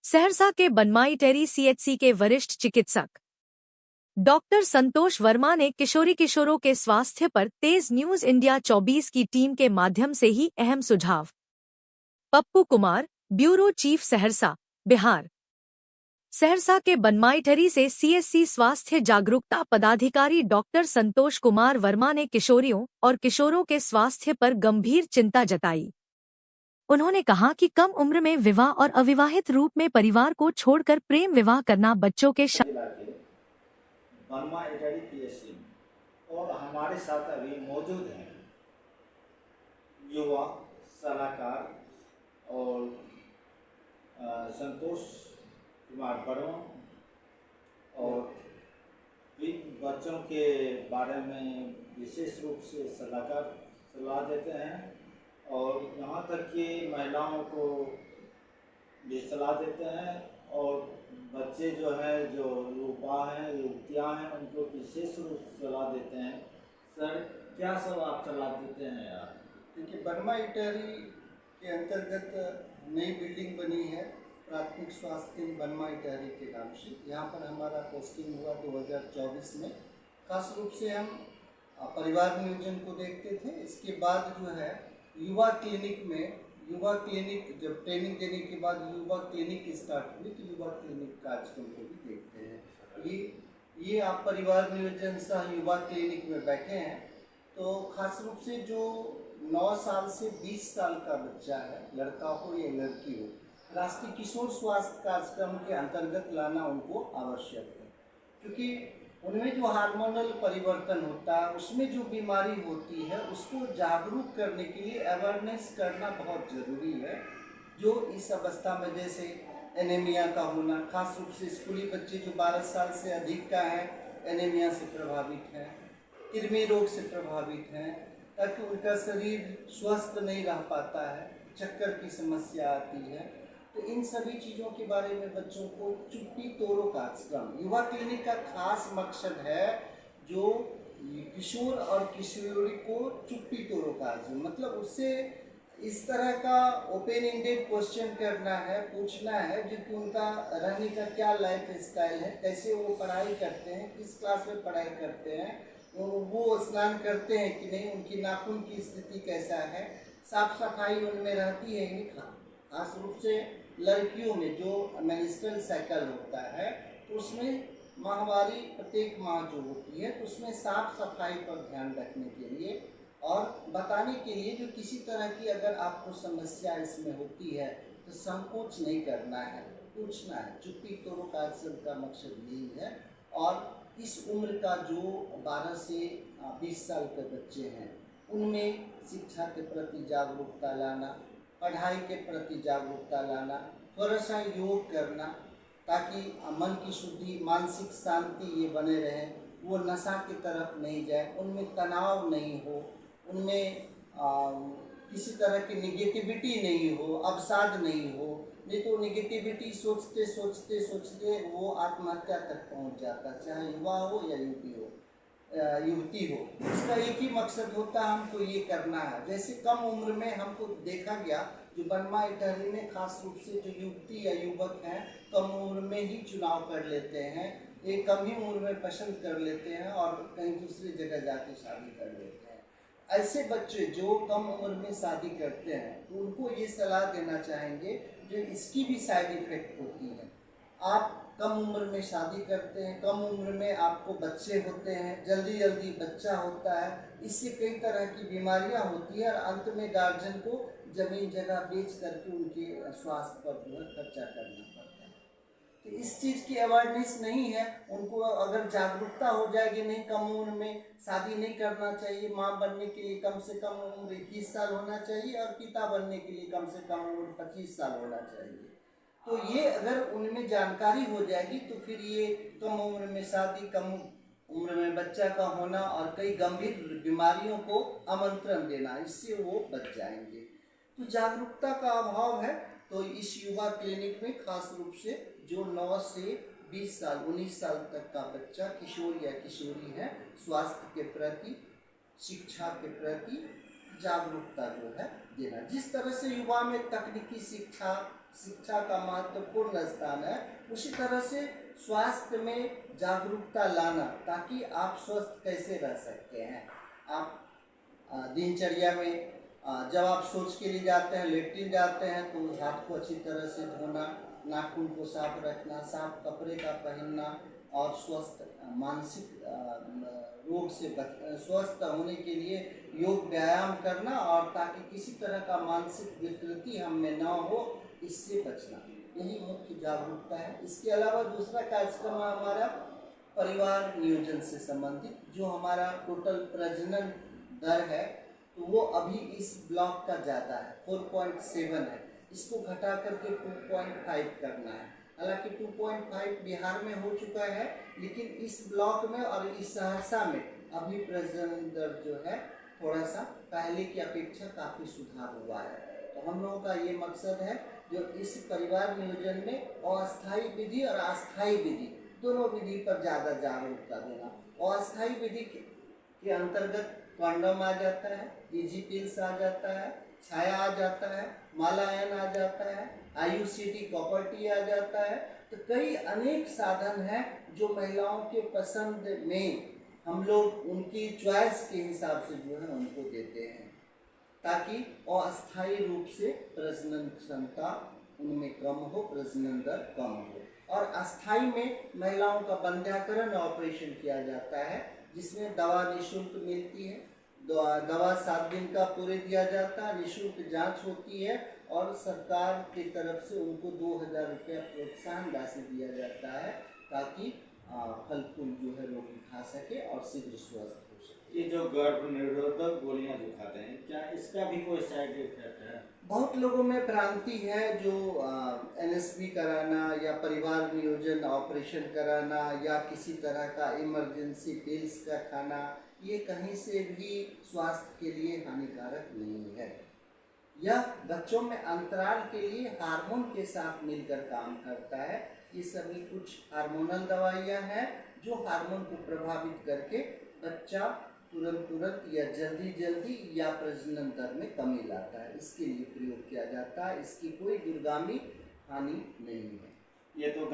सहरसा के बनमाई टेरी सीएचसी के वरिष्ठ चिकित्सक डॉक्टर संतोष वर्मा ने किशोरी किशोरों के स्वास्थ्य पर तेज न्यूज इंडिया 24 की टीम के माध्यम से ही अहम सुझाव। Pappu Kumar, bureau chief, Saharsa, Bihar. सहरसा के बनमाईठरी से सीएचसी स्वास्थ्य जागरूकता पदाधिकारी डॉक्टर संतोष कुमार वर्मा ने किशोरियों और किशोरों के स्वास्थ्य पर गंभीर चिंता जताई। उन्होंने कहा कि कम उम्र में विवाह और अविवाहित रूप में परिवार को छोड़कर प्रेम विवाह करना बच्चों के बनमाईठरी पीएचसी और हमारे साथ अभी मौजूद हैं युवा सलाहकार और संतोष कुमार वर्मा और इन बच्चों के बारे में विशेष रूप से सलाह देते हैं और यहाँ तक कि महिलाओं को भी सलाह देते हैं और बच्चे जो हैं, जो युवा हैं, युवतियाँ हैं, उनको विशेष रूप से सलाह देते हैं। सर, क्या सब आप सलाह देते हैं यार? देखिए, बनमाईठरी के अंतर्गत नई बिल्डिंग बनी है प्राथमिक स्वास्थ्य केंद्र बनमाईठरी के नाम से। यहाँ पर हमारा पोस्टिंग हुआ 2024 में। खास रूप से हम परिवार नियोजन को देखते थे। इसके बाद जो है युवा क्लिनिक जब ट्रेनिंग देने के बाद युवा क्लिनिक स्टार्ट हुई, तो युवा क्लिनिक कार्यक्रम को भी देखते हैं। ये आप परिवार नियोजन सह युवा क्लिनिक में बैठे हैं, तो खास रूप से जो 9 साल से 20 साल का बच्चा है, लड़का हो या लड़की हो, राष्ट्रीय किशोर स्वास्थ्य कार्यक्रम के अंतर्गत लाना उनको आवश्यक है, क्योंकि उनमें जो हार्मोनल परिवर्तन होता है, उसमें जो बीमारी होती है, उसको जागरूक करने के लिए अवेयरनेस करना बहुत ज़रूरी है। जो इस अवस्था में जैसे एनीमिया का होना, खास रूप से स्कूली बच्चे जो 12 साल से अधिक का है, एनीमिया से प्रभावित हैं, कृमि रोग से प्रभावित हैं, ताकि उनका शरीर स्वस्थ नहीं रह पाता है, चक्कर की समस्या आती है। तो इन सभी चीज़ों के बारे में बच्चों को चुप्पी तोड़ो कार्यक्रम, युवा क्लिनिक का खास मकसद है जो किशोर और किशोरी को चुप्पी तोड़ो कार्यक्रम, मतलब उससे इस तरह का ओपन एंडेड क्वेश्चन करना है, पूछना है जो कि उनका रहने का क्या लाइफ स्टाइल है, कैसे वो पढ़ाई करते हैं, किस क्लास में पढ़ाई करते हैं, वो स्नान करते हैं कि नहीं, उनकी नाखून की स्थिति कैसा है, साफ सफाई उनमें रहती है नहीं। खास रूप से लड़कियों में जो मेंस्ट्रुअल साइकिल होता है, तो उसमें माहवारी प्रत्येक माह जो होती है, तो उसमें साफ सफाई पर ध्यान रखने के लिए और बताने के लिए जो किसी तरह की अगर आपको समस्या इसमें होती है तो संकोच नहीं करना है, पूछना है। चुप्पी तोड़ो कार्यक्रम का मकसद यही है। और इस उम्र का जो 12 से 20 साल के बच्चे हैं, उनमें शिक्षा के प्रति जागरूकता लाना, पढ़ाई के प्रति जागरूकता लाना, थोड़ा सा योग करना, ताकि मन की शुद्धि, मानसिक शांति ये बने रहे, वो नशा की तरफ नहीं जाए, उनमें तनाव नहीं हो, उनमें किसी तरह की निगेटिविटी नहीं हो, अवसाद नहीं हो। नहीं तो निगेटिविटी सोचते सोचते सोचते वो आत्महत्या तक पहुंच जाता, चाहे युवा हो या युवती हो। इसका एक ही मकसद होता है, हमको ये करना है। जैसे कम उम्र में हमको देखा गया, जो बनमाईठरी में खास रूप से जो युवती या युवक हैं, कम उम्र में ही चुनाव कर लेते हैं, एक कम ही उम्र में पसंद कर लेते हैं और कहीं दूसरी जगह जाके शादी कर लेते हैं। ऐसे बच्चे जो कम उम्र में शादी करते हैं, तो उनको ये सलाह देना चाहेंगे जो इसकी भी साइड इफेक्ट होती है। आप कम उम्र में शादी करते हैं, कम उम्र में आपको बच्चे होते हैं, जल्दी जल्दी बच्चा होता है, इससे कई तरह की बीमारियां होती है और अंत में गार्जियन को ज़मीन जगह बेच करके उनके स्वास्थ्य पर जो है खर्चा करना पड़ता है। तो इस चीज़ की अवेयरनेस नहीं है। उनको अगर जागरूकता हो जाएगी, नहीं कम उम्र में शादी नहीं करना चाहिए, माँ बनने के लिए कम से कम उम्र 21 साल होना चाहिए और पिता बनने के लिए कम से कम उम्र 25 साल होना चाहिए। तो ये अगर उनमें जानकारी हो जाएगी, तो फिर ये कम उम्र में शादी, कम उम्र में बच्चा का होना और कई गंभीर बीमारियों को आमंत्रण देना, इससे वो बच जाएंगे। तो जागरूकता का अभाव है। तो इस युवा क्लिनिक में खास रूप से जो 9 से 20 साल 19 साल तक का बच्चा, किशोर या किशोरी है, स्वास्थ्य के प्रति, शिक्षा के प्रति जागरूकता जो है देना। जिस तरह से युवा में तकनीकी शिक्षा, शिक्षा का महत्वपूर्ण स्थान है, उसी तरह से स्वास्थ्य में जागरूकता लाना, ताकि आप स्वस्थ कैसे रह सकते हैं। आप दिनचर्या में जब आप शौच के लिए जाते हैं, लेटरिन जाते हैं, तो उस हाथ को अच्छी तरह से धोना, नाखून को साफ रखना, साफ कपड़े का पहनना और स्वस्थ मानसिक रोग से स्वस्थ होने के लिए योग व्यायाम करना, और ताकि किसी तरह का मानसिक विकृति हम में ना हो, इससे बचना, यही मुख्य जागरूकता है। इसके अलावा दूसरा कार्यक्रम है हमारा परिवार नियोजन से संबंधित, जो हमारा टोटल प्रजनन दर है, तो वो अभी इस ब्लॉक का ज़्यादा है, 4.7 है। इसको घटा करके 2.5 करना है। हालांकि 2.5 बिहार में हो चुका है, लेकिन इस ब्लॉक में और इस सहरसा में अभी प्रजनन दर जो है थोड़ा सा पहले की अपेक्षा काफ़ी सुधार हुआ है। तो हम लोगों का ये मकसद है, जो इस परिवार नियोजन में अस्थायी विधि और अस्थायी विधि, दोनों विधि पर ज़्यादा जागरूकता देना। अस्थायी विधि के अंतर्गत कॉन्डम आ जाता है, इजी पिल्स आ जाता है, छाया आ जाता है, मालायन आ जाता है, IUCD कॉपर टी आ जाता है। तो कई अनेक साधन हैं जो महिलाओं के पसंद में हम लोग उनकी चॉइस के हिसाब से जो है उनको देते हैं, ताकि अस्थायी रूप से प्रजनन क्षमता उनमें कम हो, प्रजनन दर कम हो। और अस्थाई में महिलाओं का बंध्याकरण ऑपरेशन किया जाता है, जिसमें दवा निःशुल्क मिलती है। दवा 7 दिन का पूरे दिया जाता है, निःशुल्क जांच होती है, और सरकार की तरफ से उनको 2000 रुपया प्रोत्साहन राशि दिया जाता है, ताकि फल फूल जो है रोगी खा सके और शीघ्र स्वस्थ हो सके। ये जो गर्भ निरोधक गोलियां जो खाते हैं, क्या इसका भी कोई साइड इफेक्ट है? बहुत लोगों में भ्रांति है, जो NSB कराना या परिवार नियोजन ऑपरेशन कराना या किसी तरह का इमरजेंसी पिल्स का खाना, ये कहीं से भी स्वास्थ्य के लिए हानिकारक नहीं है। यह बच्चों में अंतराल के लिए हार्मोन के साथ मिलकर काम करता है। ये सभी कुछ हार्मोनल दवाइयाँ हैं, जो हार्मोन को प्रभावित करके बच्चा तुरंत या जल्दी या प्रजनन दर में कमी लाता है, इसके लिए प्रयोग किया जाता है। इसकी कोई दूरगामी हानि नहीं है। ये तो